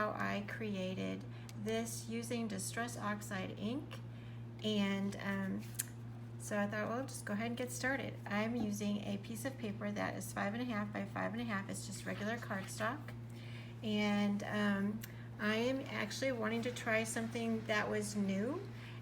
how I created this using Distress Oxide Ink. And so I thought, well, just go ahead and get started. I'm using a piece of paper that is 5.5 by 5.5. It's just regular cardstock. And I am actually wanting to try something that was new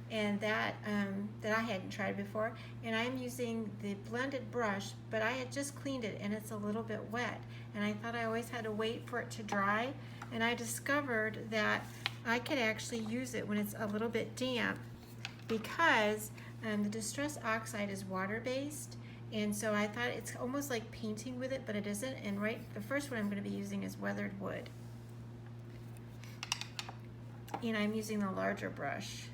and that I hadn't tried before. And I'm using the blended brush, but I had just cleaned it and it's a little bit wet. And I thought I always had to wait for it to dry. And I discovered that I could actually use it when it's a little bit damp, because the Distress Oxide is water-based, and so I thought it's almost like painting with it, but it isn't. And the first one I'm going to be using is weathered wood, and I'm using the larger brush,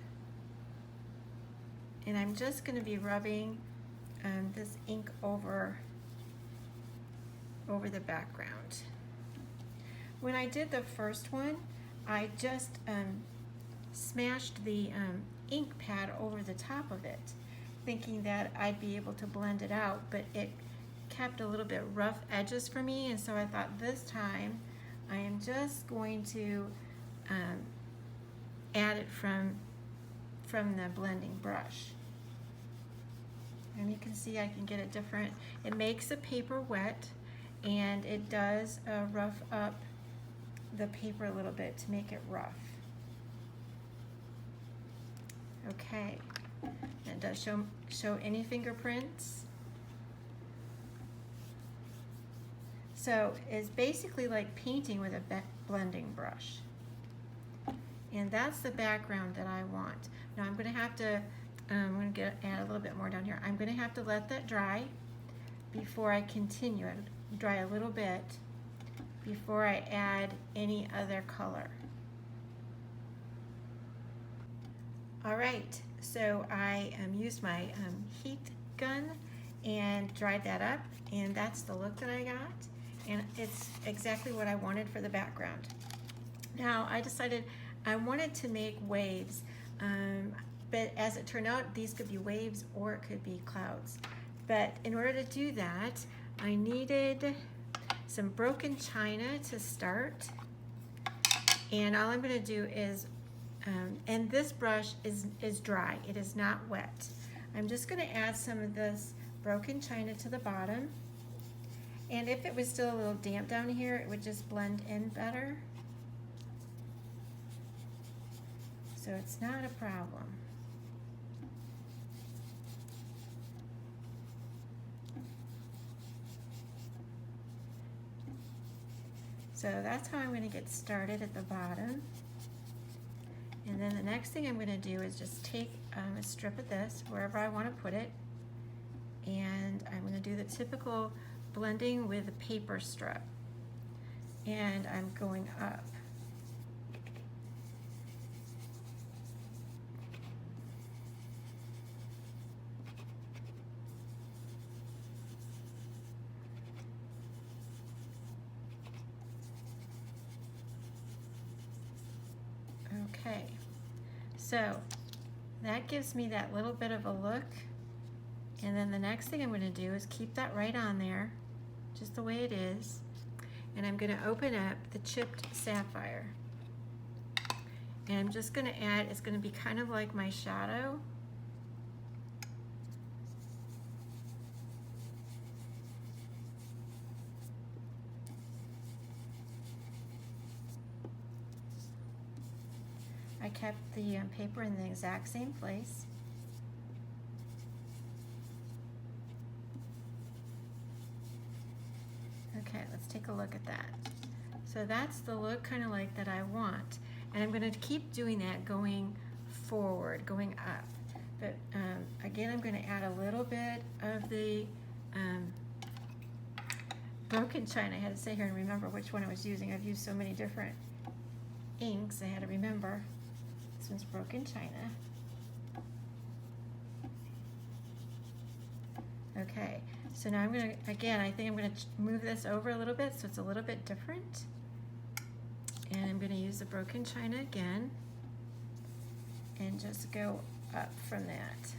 and I'm just going to be rubbing this ink over the background. When I did the first one, I just smashed the ink pad over the top of it, thinking that I'd be able to blend it out, but it kept a little bit rough edges for me, and so I thought this time I am just going to add it from the blending brush. And you can see I can get it different. It makes the paper wet, and it does rough up the paper a little bit to make it rough. Okay, it does show any fingerprints. So it's basically like painting with a blending brush. And that's the background that I want. Now I'm going to have to, I'm going to add a little bit more down here. I'm going to have to let that dry before I continue it. Dry a little bit before I add any other color. All right, so I used my heat gun and dried that up, and that's the look that I got, and it's exactly what I wanted for the background. Now I decided I wanted to make waves, but as it turned out, these could be waves or it could be clouds. But in order to do that, I needed some broken china to start, and all I'm going to do is and this brush is dry, it is not wet. I'm just going to add some of this broken china to the bottom, and if it was still a little damp down here, it would just blend in better, so it's not a problem. So that's how I'm going to get started at the bottom. And then the next thing I'm going to do is just take a strip of this wherever I want to put it, and I'm going to do the typical blending with a paper strip, and I'm going up. Okay, so that gives me that little bit of a look, and then the next thing I'm going to do is keep that right on there, just the way it is, and I'm going to open up the chipped sapphire, and I'm just going to add, it's going to be kind of like my shadow. I kept the paper in the exact same place. Okay, let's take a look at that. So that's the look kind of like that I want. And I'm going to keep doing that going forward, going up. But again, I'm going to add a little bit of the broken china. I had to sit here and remember which one I was using. I've used so many different inks, I had to remember. This one's broken china. Okay, so now I'm going to, again, I think I'm going to move this over a little bit so it's a little bit different. And I'm going to use the broken china again and just go up from that.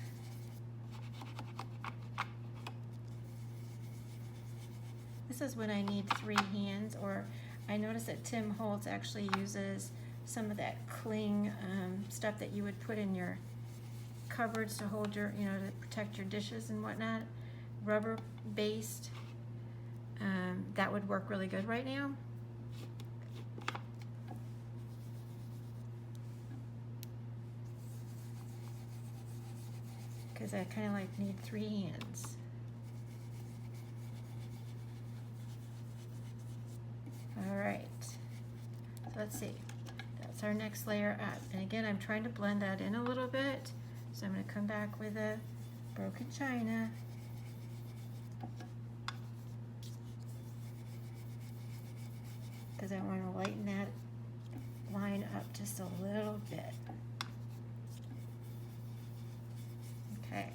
This is when I need 3 hands, or I noticed that Tim Holtz actually uses some of that cling stuff that you would put in your cupboards to hold your, you know, to protect your dishes and whatnot. Rubber based. That would work really good right now. Because I kind of like need 3 hands. All right, so let's see. That's our next layer up. And again, I'm trying to blend that in a little bit. So I'm going to come back with a broken china. Because I want to lighten that line up just a little bit. Okay.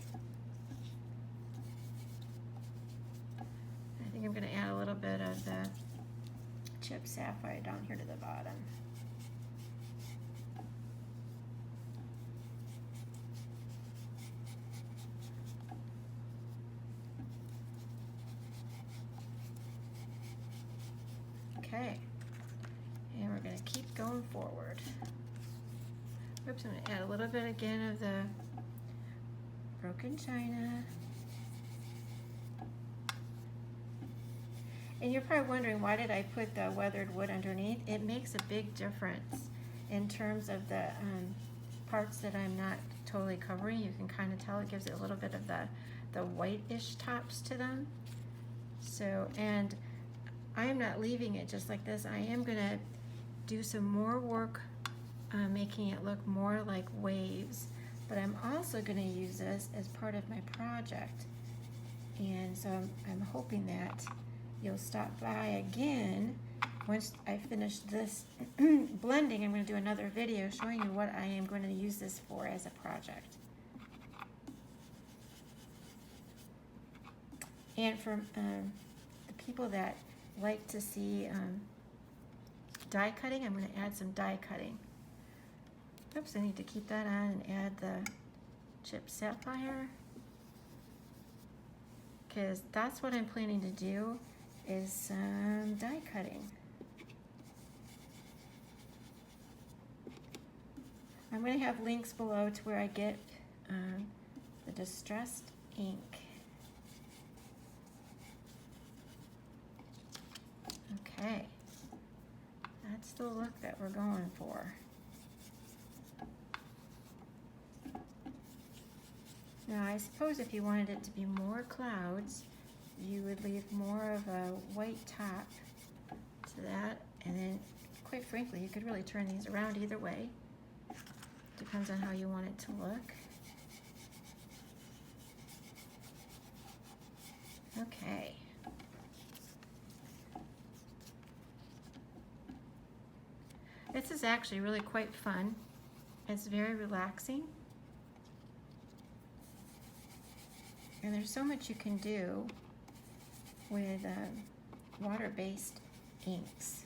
I think I'm going to add a little bit of the chipped sapphire down here to the bottom. Okay, and we're going to keep going forward. Oops, I'm going to add a little bit again of the broken china. And you're probably wondering, why did I put the weathered wood underneath? It makes a big difference in terms of the parts that I'm not totally covering. You can kind of tell it gives it a little bit of the whitish tops to them. So, and I am not leaving it just like this. I am going to do some more work making it look more like waves, but I'm also going to use this as part of my project. And so I'm hoping that you'll stop by again once I finish this blending. I'm going to do another video showing you what I am going to use this for as a project. And for the people that like to see die cutting, I'm going to add some die cutting. Oops, I need to keep that on and add the chipped sapphire, because that's what I'm planning to do, is some die cutting. I'm going to have links below to where I get the Distress ink. Okay, that's the look that we're going for. Now I suppose if you wanted it to be more clouds, you would leave more of a white top to that, and then quite frankly you could really turn these around either way. Depends on how you want it to look. Okay. This is actually really quite fun. It's very relaxing. And there's so much you can do with water-based inks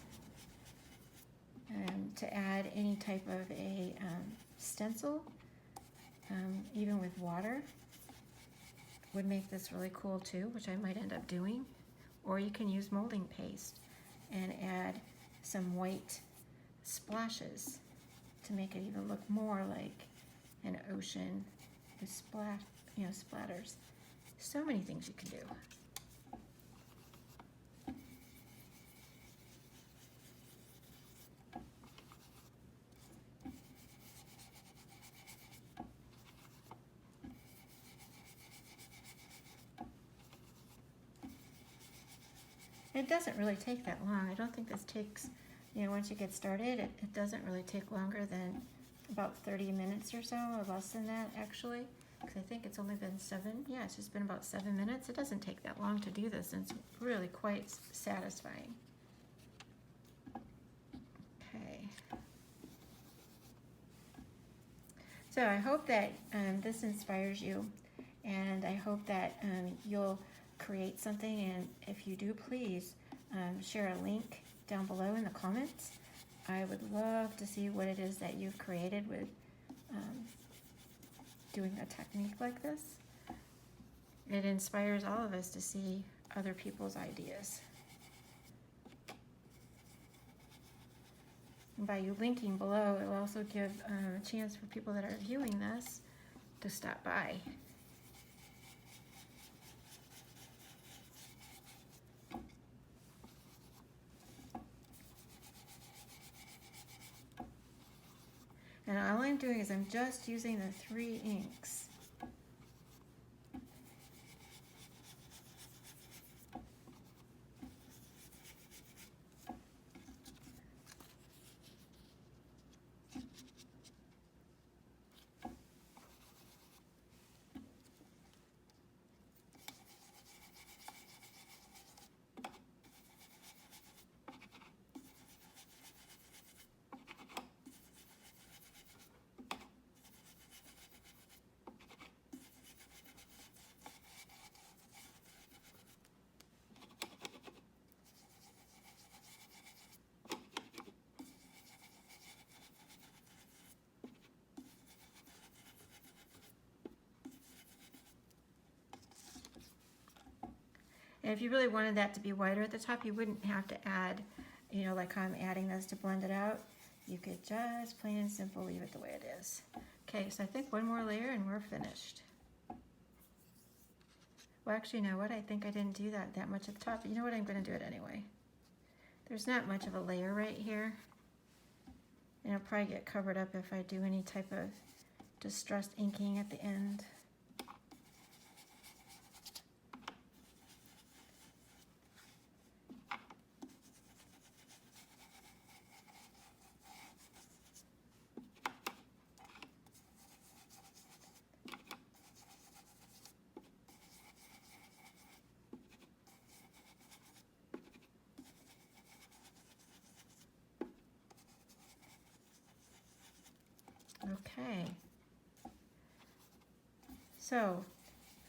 to add any type of a stencil, even with water, would make this really cool too, which I might end up doing. Or you can use molding paste and add some white splashes to make it even look more like an ocean with splatters. So many things you can do. It doesn't really take that long. I don't think this takes, once you get started, it doesn't really take longer than about 30 minutes or so, or less than that actually. Because I think it's only been it's just been about 7 minutes. It doesn't take that long to do this, and it's really quite satisfying. Okay. So I hope that this inspires you, and I hope that you'll create something, and if you do, please share a link down below in the comments. I would love to see what it is that you've created with doing a technique like this. It inspires all of us to see other people's ideas. And by you linking below, it will also give a chance for people that are viewing this to stop by. And all I'm doing is I'm just using the 3 inks. And if you really wanted that to be whiter at the top, you wouldn't have to add, you know, like how I'm adding this to blend it out. You could just plain and simple leave it the way it is. Okay, so I think one more layer and we're finished. Well, actually, you know what? I think I didn't do that much at the top, but you know what? I'm going to do it anyway. There's not much of a layer right here. And it'll probably get covered up if I do any type of distressed inking at the end. Okay, so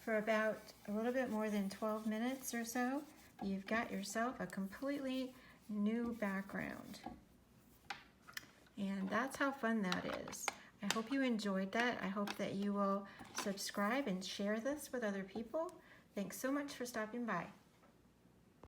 for about a little bit more than 12 minutes or so, you've got yourself a completely new background. And that's how fun that is. I hope you enjoyed that. I hope that you will subscribe and share this with other people. Thanks so much for stopping by.